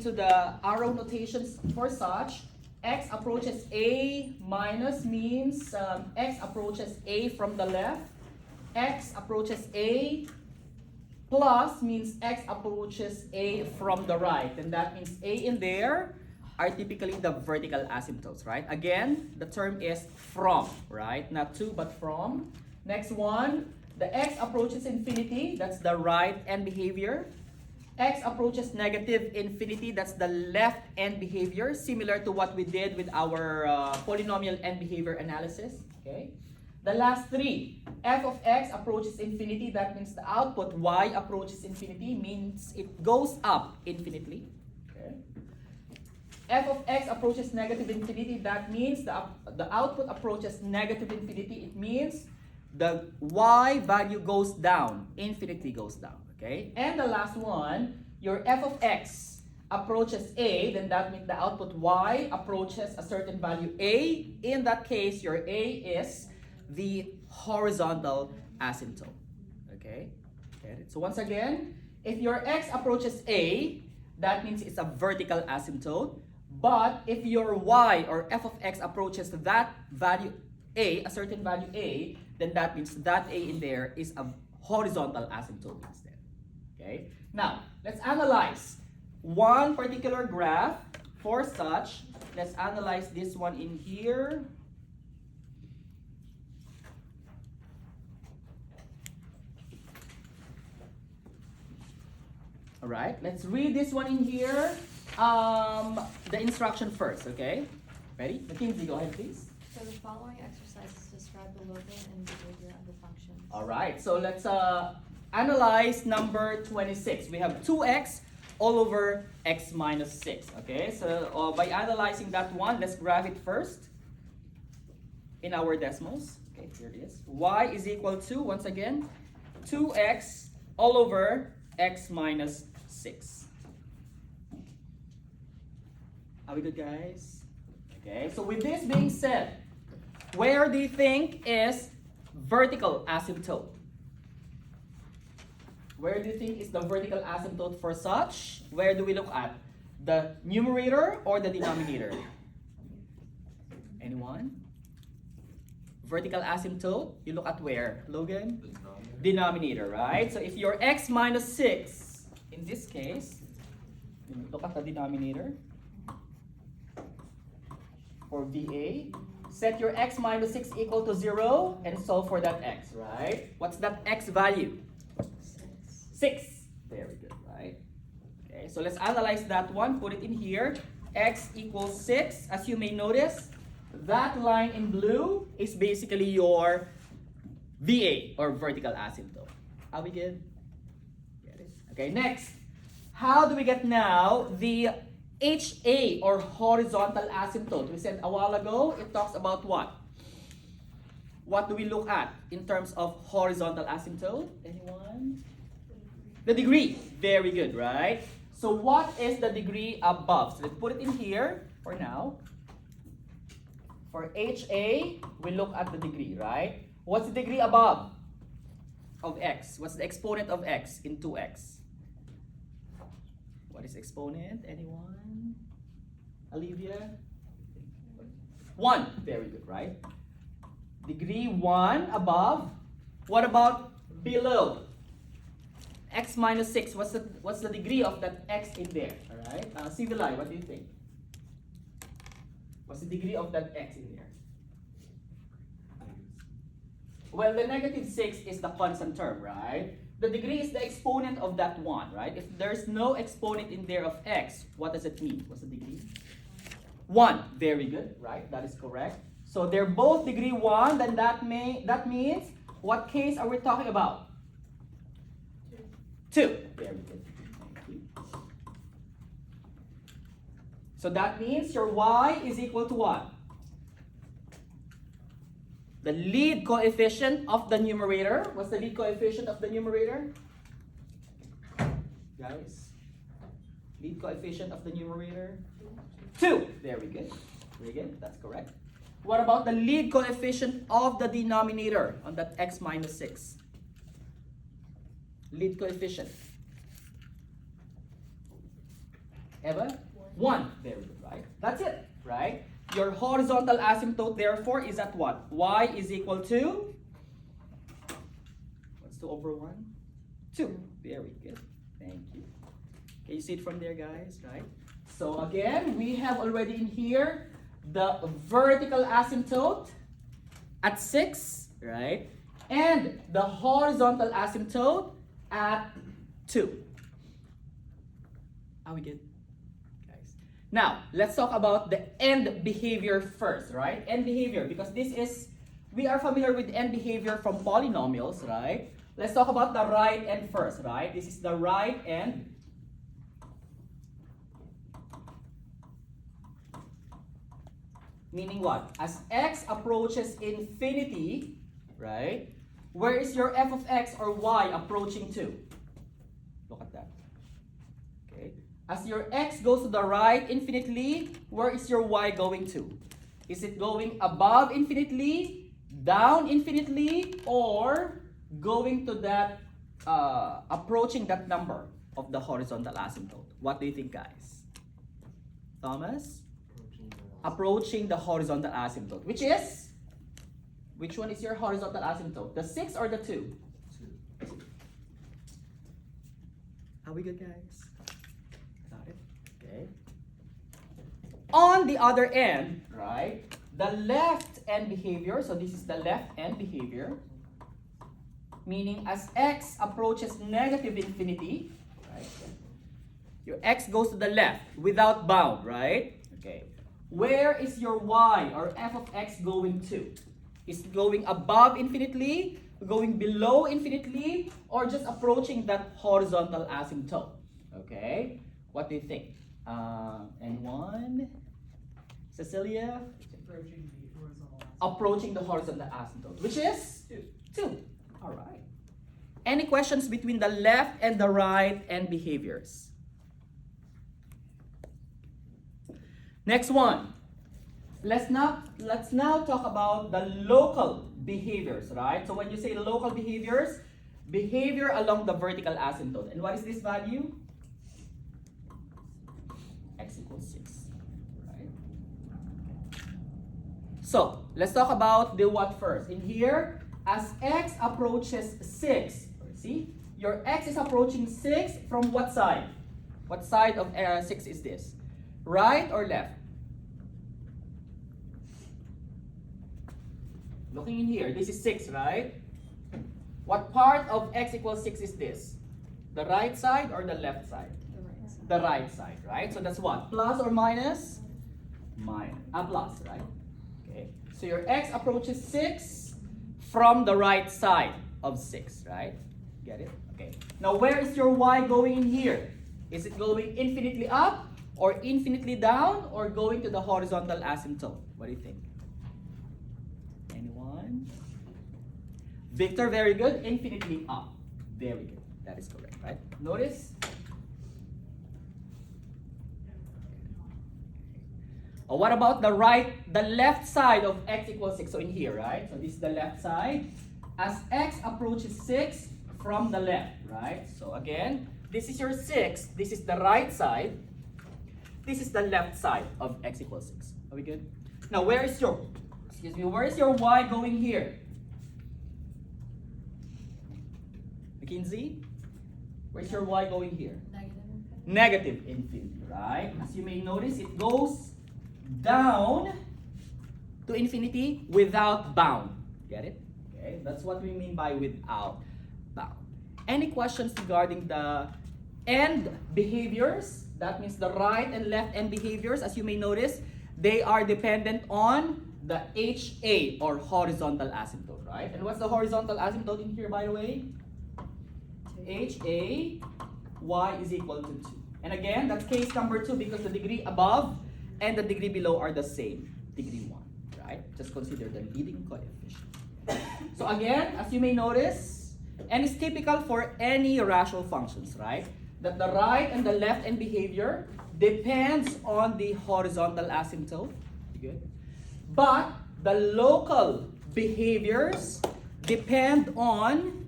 To the arrow notations for such, x approaches a minus means x approaches a from the left, x approaches a plus means x approaches a from the right, and that means a in there are typically the vertical asymptotes, right? Again, the term is from, right? Not to, but from. Next one, the x approaches infinity, that's the right end behavior. X approaches negative infinity, that's the left end behavior, similar to what we did with our polynomial end behavior analysis, okay? The last three, f of x approaches infinity, that means the output y approaches infinity, means it goes up infinitely, okay? F of x approaches negative infinity, that means the output approaches negative infinity, it means the y value goes down, infinity goes down. Okay, and the last one, your f of x approaches a, then that means the output y approaches a certain value a. In that case, your a is the horizontal asymptote. Okay, get it? So once again, if your x approaches a, that means it's a vertical asymptote. But if your y or f of x approaches that value a, a certain value a, then that means that a in there is a horizontal asymptote instead. Okay. Now, let's analyze one particular graph for such. Let's analyze this one in here. All right, let's read this one in here. The instruction first, okay? Ready? Mackenzie, go ahead, please. So the following exercises describe the local and behavior of the functions. All right, so let's analyze number 26. We have 2x all over x minus 6. Okay, so by analyzing that one, let's graph it first in our decimals. Okay, here it is. Y is equal to, once again, 2x all over x minus 6. Are we good, guys? Okay, so with this being said, where do you think is vertical asymptote? Where do you think is the vertical asymptote for such? Where do we look at? The numerator or the denominator? Anyone? Vertical asymptote, you look at where? Logan? Denominator, right? So if your x minus 6, in this case, look at the denominator. For VA, set your x minus 6 equal to 0 and solve for that x, right? What's that x value? 6. Very good, right? Okay, so let's analyze that one. Put it in here. X equals 6. As you may notice, that line in blue is basically your VA or vertical asymptote. Are we good? Get it? Okay, next. How do we get now the HA or horizontal asymptote? We said a while ago, it talks about what? What do we look at in terms of horizontal asymptote? Anyone? The degree. Very good, right? So what is the degree above? So let's put it in here for now. For HA, we look at the degree, right? What's the degree above of x? What's the exponent of x in 2x? What is exponent? Anyone? Olivia? 1. Very good, right? Degree 1 above. What about below? X minus 6. What's the degree of that x in there? All right. Civilai, what do you think? What's the degree of that x in there? Well, the negative 6 is the constant term, right? The degree is the exponent of that 1, right? If there's no exponent in there of x, what does it mean? What's the degree? 1. Very good, right? That is correct. So they're both degree 1, then that means, what case are we talking about? 2. Very good. Thank you. So that means your y is equal to what? The lead coefficient of the numerator. What's the lead coefficient of the numerator? Guys? Lead coefficient of the numerator? 2. Very good. Very good. That's correct. What about the lead coefficient of the denominator on that x minus 6? Lead coefficient. Eva? 1. Very good, right? That's it, right? Your horizontal asymptote, therefore, is at what? Y is equal to? What's 2 over 1? 2. Very good. Thank you. Can you see it from there, guys? Right? So again, we have already in here the vertical asymptote at 6, right? And the horizontal asymptote at 2. Are we good? Guys. Now, let's talk about the end behavior first, right? End behavior, because we are familiar with end behavior from polynomials, right? Let's talk about the right end first, right? This is the right end. Meaning what? As x approaches infinity, right? Where is your f of x or y approaching to? Look at that. Okay. As your x goes to the right infinitely, where is your y going to? Is it going above infinitely, down infinitely, or going to that, approaching that number of the horizontal asymptote? What do you think, guys? Thomas? Approaching the horizontal asymptote, which one is your horizontal asymptote? The 6 or the 2? 2. Are we good, guys? Got it? Okay. On the other end, right, the left end behavior, so this is the left end behavior, meaning as x approaches negative infinity, right, your x goes to the left without bound, right? Okay. Where is your y or f of x going to? Is it going above infinitely, going below infinitely, or just approaching that horizontal asymptote? Okay, what do you think? Anyone? Cecilia? Approaching the horizontal asymptote, which is 2. All right. Any questions between the left and the right end behaviors? Next one. Let's now talk about the local behaviors, right? So when you say local behaviors, behavior along the vertical asymptote. And what is this value? X equals 6, right? So let's talk about the what first. In here, as x approaches 6, see, your x is approaching 6 from what side? What side of 6 is this? Right or left? Looking in here, this is 6, right? What part of x equals 6 is this? The right side or the left side? The right side. The right side, right? So that's what? Plus or minus? Minus. Plus, right? Okay. So your x approaches 6 from the right side of 6, right? Get it? Okay. Now where is your y going in here? Is it going infinitely up or infinitely down or going to the horizontal asymptote? What do you think? Anyone? Victor, very good. Infinitely up. Very good. That is correct, right? Notice. What about the left side of x equals 6? So in here, right? So this is the left side. As x approaches 6 from the left, right? So again, this is your 6. This is the right side. This is the left side of x equals 6. Are we good? Now, where is your y going here? McKinsey? Where's your y going here? Negative infinity, right? As you may notice, it goes down to infinity without bound. Get it? Okay, that's what we mean by without bound. Any questions regarding the end behaviors? That means the right and left end behaviors. As you may notice, they are dependent on the HA or horizontal asymptote, right? And what's the horizontal asymptote in here, by the way? HA, y is equal to 2. And again, that's case number 2 because the degree above and the degree below are the same, degree 1, right? Just consider the leading coefficient. So again, as you may notice, and it's typical for any rational functions, right? That the right and the left end behavior depends on the horizontal asymptote. Good. But the local behaviors depend on